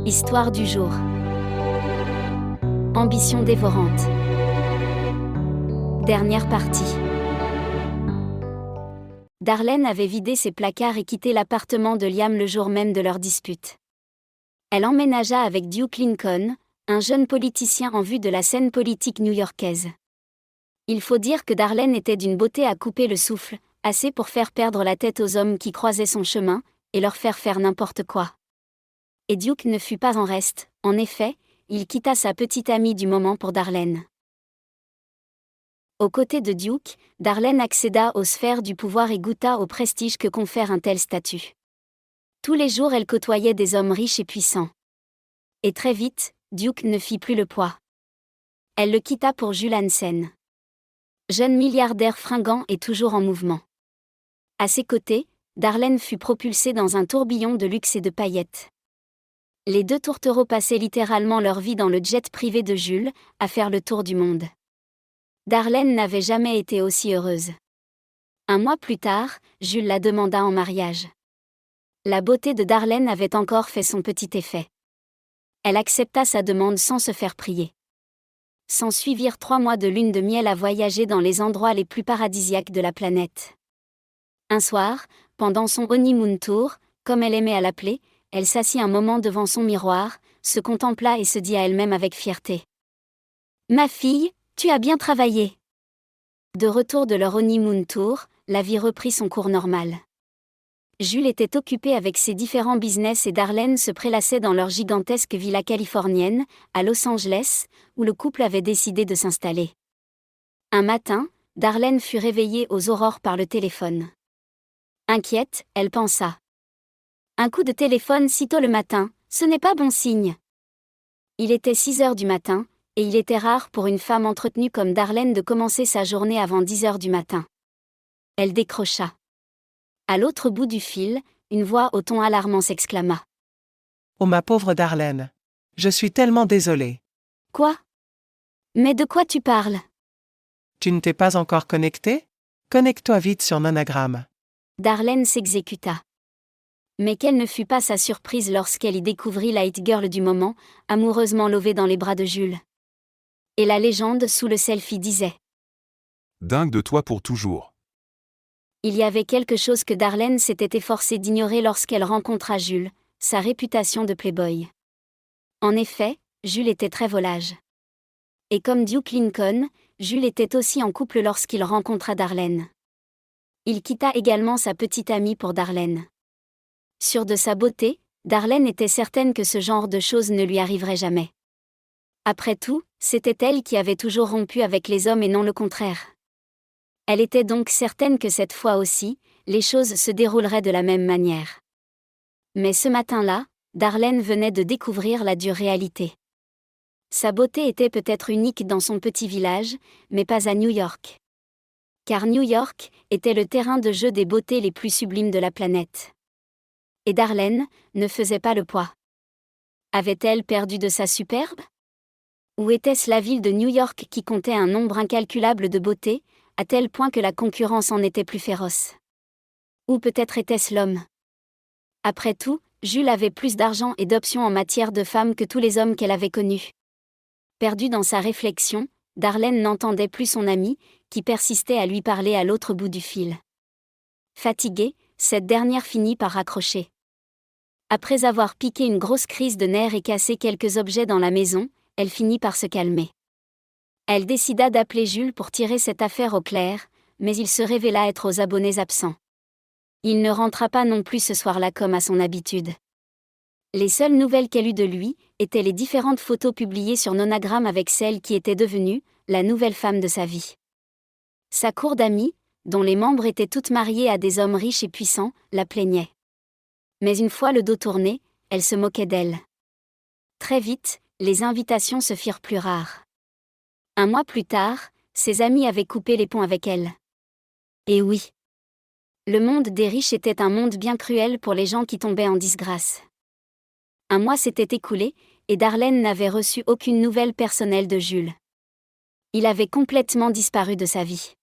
Histoire du jour. Ambition dévorante. Dernière partie. Darlene avait vidé ses placards et quitté l'appartement de Liam le jour même de leur dispute. Elle emménagea avec Duke Lincoln, un jeune politicien en vue de la scène politique new-yorkaise. Il faut dire que Darlene était d'une beauté à couper le souffle, assez pour faire perdre la tête aux hommes qui croisaient son chemin, et leur faire n'importe quoi. Et Duke ne fut pas en reste, en effet, il quitta sa petite amie du moment pour Darlene. Aux côtés de Duke, Darlene accéda aux sphères du pouvoir et goûta au prestige que confère un tel statut. Tous les jours elle côtoyait des hommes riches et puissants. Et très vite, Duke ne fit plus le poids. Elle le quitta pour Jules Hansen. Jeune milliardaire fringant et toujours en mouvement. À ses côtés, Darlene fut propulsée dans un tourbillon de luxe et de paillettes. Les deux tourtereaux passaient littéralement leur vie dans le jet privé de Jules, à faire le tour du monde. Darlene n'avait jamais été aussi heureuse. Un mois plus tard, Jules la demanda en mariage. La beauté de Darlene avait encore fait son petit effet. Elle accepta sa demande sans se faire prier. S'en suivirent 3 mois de lune de miel à voyager dans les endroits les plus paradisiaques de la planète. Un soir, pendant son honeymoon tour, comme elle aimait à l'appeler, elle s'assit un moment devant son miroir, se contempla et se dit à elle-même avec fierté. « Ma fille, tu as bien travaillé !» De retour de leur honeymoon tour, la vie reprit son cours normal. Jules était occupé avec ses différents business et Darlene se prélassait dans leur gigantesque villa californienne, à Los Angeles, où le couple avait décidé de s'installer. Un matin, Darlene fut réveillée aux aurores par le téléphone. Inquiète, elle pensa. Un coup de téléphone sitôt le matin, ce n'est pas bon signe. Il était 6 heures du matin, et il était rare pour une femme entretenue comme Darlene de commencer sa journée avant 10 heures du matin. Elle décrocha. À l'autre bout du fil, une voix au ton alarmant s'exclama. « Oh ma pauvre Darlene. Je suis tellement désolée. »« Quoi ? Mais de quoi tu parles ? » ?»« Tu ne t'es pas encore connectée ? Connecte-toi vite sur Nonagram. » Darlene s'exécuta. Mais quelle ne fut pas sa surprise lorsqu'elle y découvrit la hit girl du moment, amoureusement levée dans les bras de Jules. Et la légende sous le selfie disait. Dingue de toi pour toujours. Il y avait quelque chose que Darlene s'était efforcée d'ignorer lorsqu'elle rencontra Jules, sa réputation de playboy. En effet, Jules était très volage. Et comme Duke Lincoln, Jules était aussi en couple lorsqu'il rencontra Darlene. Il quitta également sa petite amie pour Darlene. Sûre de sa beauté, Darlene était certaine que ce genre de choses ne lui arriverait jamais. Après tout, c'était elle qui avait toujours rompu avec les hommes et non le contraire. Elle était donc certaine que cette fois aussi, les choses se dérouleraient de la même manière. Mais ce matin-là, Darlene venait de découvrir la dure réalité. Sa beauté était peut-être unique dans son petit village, mais pas à New York. Car New York était le terrain de jeu des beautés les plus sublimes de la planète. Et Darlene ne faisait pas le poids. Avait-elle perdu de sa superbe ? Ou était-ce la ville de New York qui comptait un nombre incalculable de beautés, à tel point que la concurrence en était plus féroce ? Ou peut-être était-ce l'homme ? Après tout, Jules avait plus d'argent et d'options en matière de femmes que tous les hommes qu'elle avait connus. Perdue dans sa réflexion, Darlene n'entendait plus son amie, qui persistait à lui parler à l'autre bout du fil. Fatiguée, cette dernière finit par raccrocher. Après avoir piqué une grosse crise de nerfs et cassé quelques objets dans la maison, elle finit par se calmer. Elle décida d'appeler Jules pour tirer cette affaire au clair, mais il se révéla être aux abonnés absents. Il ne rentra pas non plus ce soir-là comme à son habitude. Les seules nouvelles qu'elle eut de lui étaient les différentes photos publiées sur Nonagram avec celle qui était devenue la nouvelle femme de sa vie. Sa cour d'amis, dont les membres étaient toutes mariées à des hommes riches et puissants, la plaignaient. Mais une fois le dos tourné, elle se moquait d'elle. Très vite, les invitations se firent plus rares. Un mois plus tard, ses amis avaient coupé les ponts avec elle. Et oui. Le monde des riches était un monde bien cruel pour les gens qui tombaient en disgrâce. Un mois s'était écoulé, et Darlene n'avait reçu aucune nouvelle personnelle de Jules. Il avait complètement disparu de sa vie.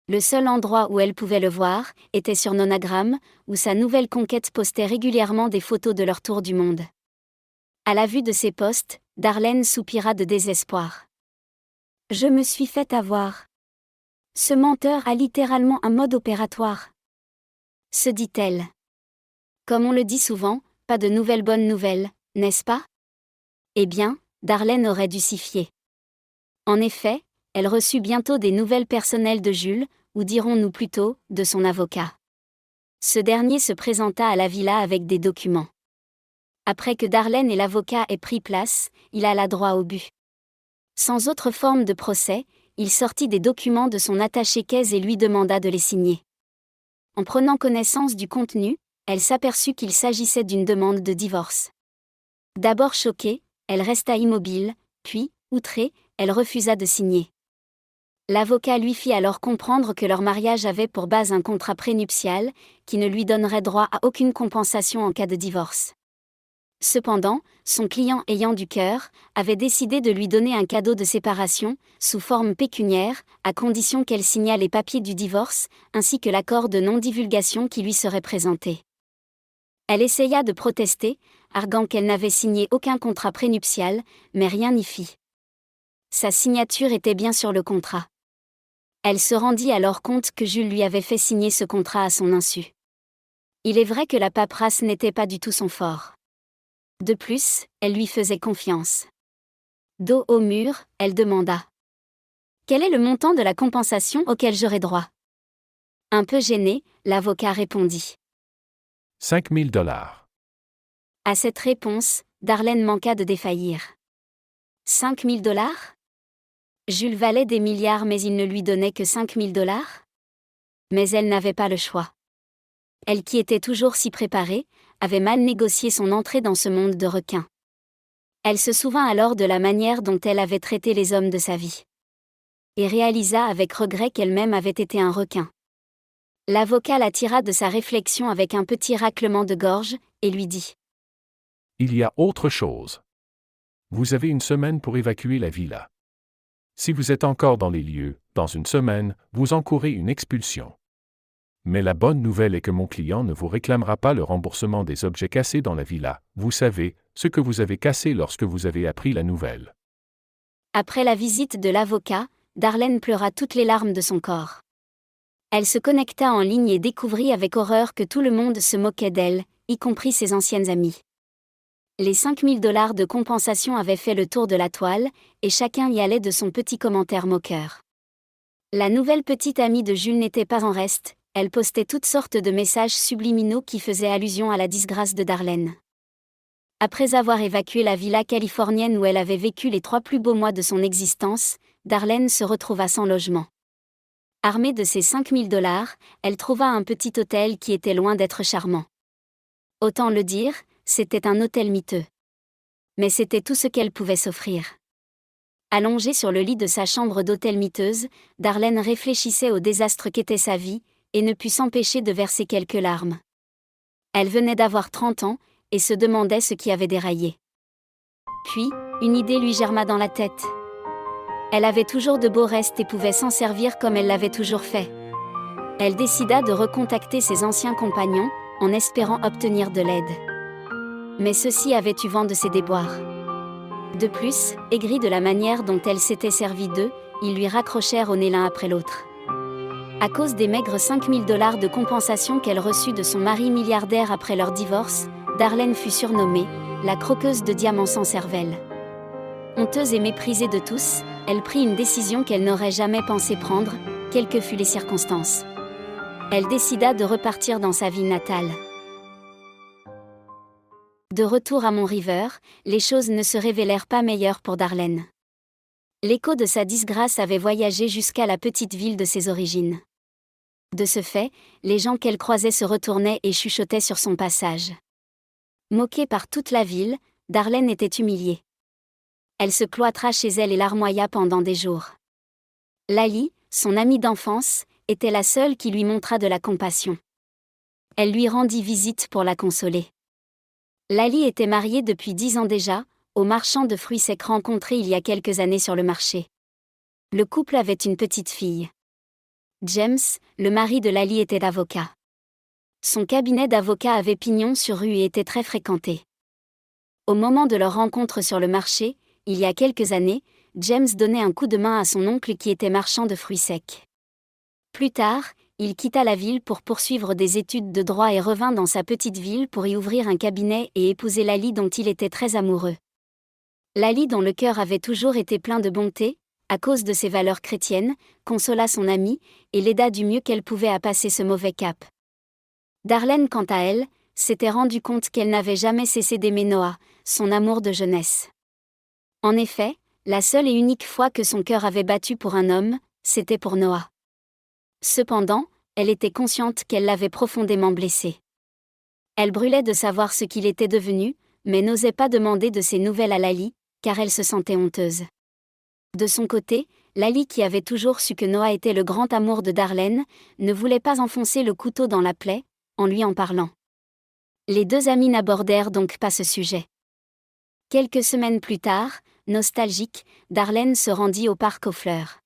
Le seul endroit où elle pouvait le voir était sur Nonagram, où sa nouvelle conquête postait régulièrement des photos de leur tour du monde. À la vue de ces postes, Darlene soupira de désespoir. Je me suis fait avoir. Ce menteur a littéralement un mode opératoire. Se dit-elle. Comme on le dit souvent, pas de nouvelles bonnes nouvelles, n'est-ce pas? Eh bien, Darlene aurait dû s'y fier. En effet, elle reçut bientôt des nouvelles personnelles de Jules, ou dirons-nous plutôt, de son avocat. Ce dernier se présenta à la villa avec des documents. Après que Darlene et l'avocat aient pris place, il alla droit au but. Sans autre forme de procès, il sortit des documents de son attaché-caisse et lui demanda de les signer. En prenant connaissance du contenu, elle s'aperçut qu'il s'agissait d'une demande de divorce. D'abord choquée, elle resta immobile, puis, outrée, elle refusa de signer. L'avocat lui fit alors comprendre que leur mariage avait pour base un contrat prénuptial, qui ne lui donnerait droit à aucune compensation en cas de divorce. Cependant, son client ayant du cœur, avait décidé de lui donner un cadeau de séparation, sous forme pécuniaire, à condition qu'elle signât les papiers du divorce, ainsi que l'accord de non-divulgation qui lui serait présenté. Elle essaya de protester, arguant qu'elle n'avait signé aucun contrat prénuptial, mais rien n'y fit. Sa signature était bien sur le contrat. Elle se rendit alors compte que Jules lui avait fait signer ce contrat à son insu. Il est vrai que la paperasse n'était pas du tout son fort. De plus, elle lui faisait confiance. Dos au mur, elle demanda. Quel est le montant de la compensation auquel j'aurai droit? Un peu gêné, l'avocat répondit. 5 000 $. À cette réponse, Darlene manqua de défaillir. 5 000 $? Jules valait des milliards mais il ne lui donnait que 5 000 $? Mais elle n'avait pas le choix. Elle qui était toujours si préparée, avait mal négocié son entrée dans ce monde de requins. Elle se souvint alors de la manière dont elle avait traité les hommes de sa vie. Et réalisa avec regret qu'elle-même avait été un requin. L'avocat la tira de sa réflexion avec un petit raclement de gorge, et lui dit. Il y a autre chose. Vous avez une semaine pour évacuer la villa. Si vous êtes encore dans les lieux, dans une semaine, vous encourez une expulsion. Mais la bonne nouvelle est que mon client ne vous réclamera pas le remboursement des objets cassés dans la villa, vous savez, ce que vous avez cassé lorsque vous avez appris la nouvelle. Après la visite de l'avocat, Darlene pleura toutes les larmes de son corps. Elle se connecta en ligne et découvrit avec horreur que tout le monde se moquait d'elle, y compris ses anciennes amies. Les 5 000 $ de compensation avaient fait le tour de la toile, et chacun y allait de son petit commentaire moqueur. La nouvelle petite amie de Jules n'était pas en reste, elle postait toutes sortes de messages subliminaux qui faisaient allusion à la disgrâce de Darlene. Après avoir évacué la villa californienne où elle avait vécu les 3 plus beaux mois de son existence, Darlene se retrouva sans logement. Armée de ses 5 000 $, elle trouva un petit hôtel qui était loin d'être charmant. Autant le dire, c'était un hôtel miteux. Mais c'était tout ce qu'elle pouvait s'offrir. Allongée sur le lit de sa chambre d'hôtel miteuse, Darlene réfléchissait au désastre qu'était sa vie, et ne put s'empêcher de verser quelques larmes. Elle venait d'avoir 30 ans, et se demandait ce qui avait déraillé. Puis, une idée lui germa dans la tête. Elle avait toujours de beaux restes et pouvait s'en servir comme elle l'avait toujours fait. Elle décida de recontacter ses anciens compagnons, en espérant obtenir de l'aide. Mais ceux-ci avaient eu vent de ses déboires. De plus, aigris de la manière dont elle s'était servie d'eux, ils lui raccrochèrent au nez l'un après l'autre. À cause des maigres 5 000 $ de compensation qu'elle reçut de son mari milliardaire après leur divorce, Darlene fut surnommée « la croqueuse de diamants sans cervelle ». Honteuse et méprisée de tous, elle prit une décision qu'elle n'aurait jamais pensé prendre, quelles que fussent les circonstances. Elle décida de repartir dans sa ville natale. De retour à Mont-River, les choses ne se révélèrent pas meilleures pour Darlene. L'écho de sa disgrâce avait voyagé jusqu'à la petite ville de ses origines. De ce fait, les gens qu'elle croisait se retournaient et chuchotaient sur son passage. Moquée par toute la ville, Darlene était humiliée. Elle se cloîtra chez elle et larmoya pendant des jours. Lali, son amie d'enfance, était la seule qui lui montra de la compassion. Elle lui rendit visite pour la consoler. Lali était mariée depuis 10 ans déjà, au marchand de fruits secs rencontré il y a quelques années sur le marché. Le couple avait une petite fille. James, le mari de Lali, était avocat. Son cabinet d'avocat avait pignon sur rue et était très fréquenté. Au moment de leur rencontre sur le marché, il y a quelques années, James donnait un coup de main à son oncle qui était marchand de fruits secs. Plus tard, il quitta la ville pour poursuivre des études de droit et revint dans sa petite ville pour y ouvrir un cabinet et épouser Lali dont il était très amoureux. Lali, dont le cœur avait toujours été plein de bonté, à cause de ses valeurs chrétiennes, consola son amie et l'aida du mieux qu'elle pouvait à passer ce mauvais cap. Darlene, quant à elle, s'était rendue compte qu'elle n'avait jamais cessé d'aimer Noah, son amour de jeunesse. En effet, la seule et unique fois que son cœur avait battu pour un homme, c'était pour Noah. Cependant, elle était consciente qu'elle l'avait profondément blessé. Elle brûlait de savoir ce qu'il était devenu, mais n'osait pas demander de ses nouvelles à Lali, car elle se sentait honteuse. De son côté, Lali, qui avait toujours su que Noah était le grand amour de Darlene, ne voulait pas enfoncer le couteau dans la plaie, en lui en parlant. Les deux amies n'abordèrent donc pas ce sujet. Quelques semaines plus tard, nostalgique, Darlene se rendit au parc aux fleurs.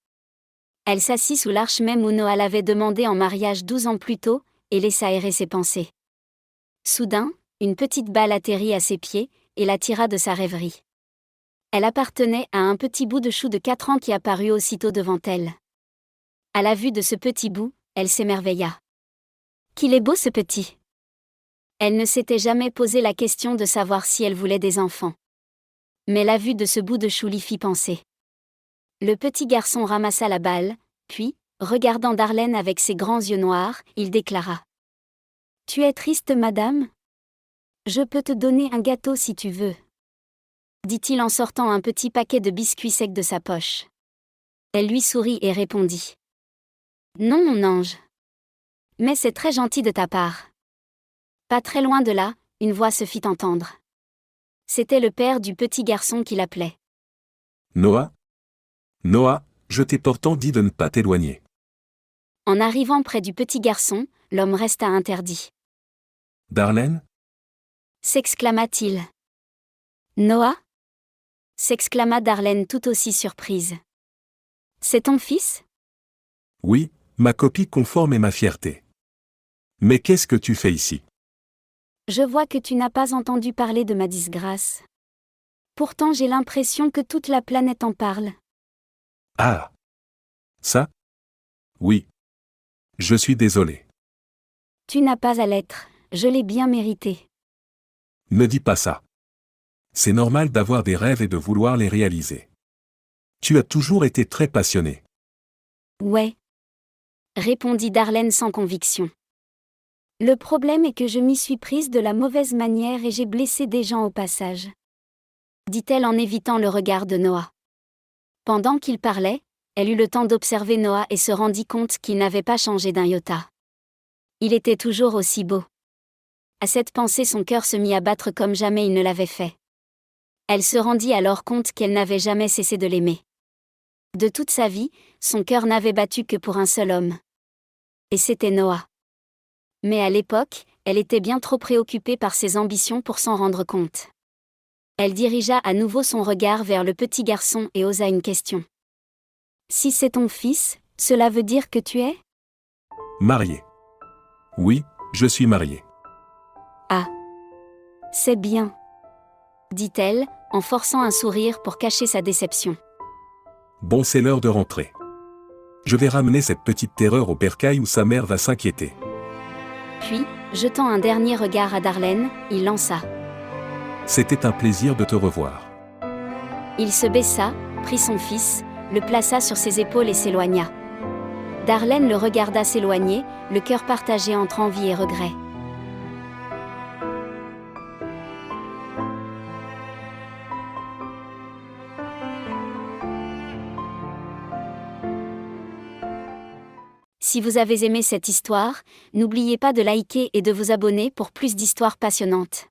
Elle s'assit sous l'arche même où Noah l'avait demandé en mariage 12 ans plus tôt, et laissa errer ses pensées. Soudain, une petite balle atterrit à ses pieds, et la tira de sa rêverie. Elle appartenait à un petit bout de chou de 4 ans qui apparut aussitôt devant elle. À la vue de ce petit bout, elle s'émerveilla. « Qu'il est beau ce petit !» Elle ne s'était jamais posé la question de savoir si elle voulait des enfants. Mais la vue de ce bout de chou l'y fit penser. Le petit garçon ramassa la balle, puis, regardant Darlene avec ses grands yeux noirs, il déclara. « Tu es triste, madame ? Je peux te donner un gâteau si tu veux. » dit-il en sortant un petit paquet de biscuits secs de sa poche. Elle lui sourit et répondit. « Non, mon ange. Mais c'est très gentil de ta part. » Pas très loin de là, une voix se fit entendre. C'était le père du petit garçon qui l'appelait. « Noah ? Noah, je t'ai pourtant dit de ne pas t'éloigner. » En arrivant près du petit garçon, l'homme resta interdit. « Darlene ? » s'exclama-t-il. « Noah ? » s'exclama Darlene tout aussi surprise. « C'est ton fils ? » Oui, ma copie conforme et ma fierté. Mais qu'est-ce que tu fais ici ? Je vois que tu n'as pas entendu parler de ma disgrâce. Pourtant j'ai l'impression que toute la planète en parle. Ah ! Ça ? Oui. Je suis désolé. Tu n'as pas à l'être, je l'ai bien mérité. Ne dis pas ça. C'est normal d'avoir des rêves et de vouloir les réaliser. Tu as toujours été très passionné. Ouais. Répondit Darlene sans conviction. Le problème est que je m'y suis prise de la mauvaise manière et j'ai blessé des gens au passage. Dit-elle en évitant le regard de Noah. Pendant qu'il parlait, elle eut le temps d'observer Noah et se rendit compte qu'il n'avait pas changé d'un iota. Il était toujours aussi beau. À cette pensée, son cœur se mit à battre comme jamais il ne l'avait fait. Elle se rendit alors compte qu'elle n'avait jamais cessé de l'aimer. De toute sa vie, son cœur n'avait battu que pour un seul homme. Et c'était Noah. Mais à l'époque, elle était bien trop préoccupée par ses ambitions pour s'en rendre compte. Elle dirigea à nouveau son regard vers le petit garçon et osa une question. « Si c'est ton fils, cela veut dire que tu es ? » Marié. Oui, je suis marié. Ah. C'est bien. Dit-elle, en forçant un sourire pour cacher sa déception. Bon, c'est l'heure de rentrer. Je vais ramener cette petite terreur au bercail où sa mère va s'inquiéter. Puis, jetant un dernier regard à Darlene, il lança. C'était un plaisir de te revoir. Il se baissa, prit son fils, le plaça sur ses épaules et s'éloigna. Darlene le regarda s'éloigner, le cœur partagé entre envie et regret. Si vous avez aimé cette histoire, n'oubliez pas de liker et de vous abonner pour plus d'histoires passionnantes.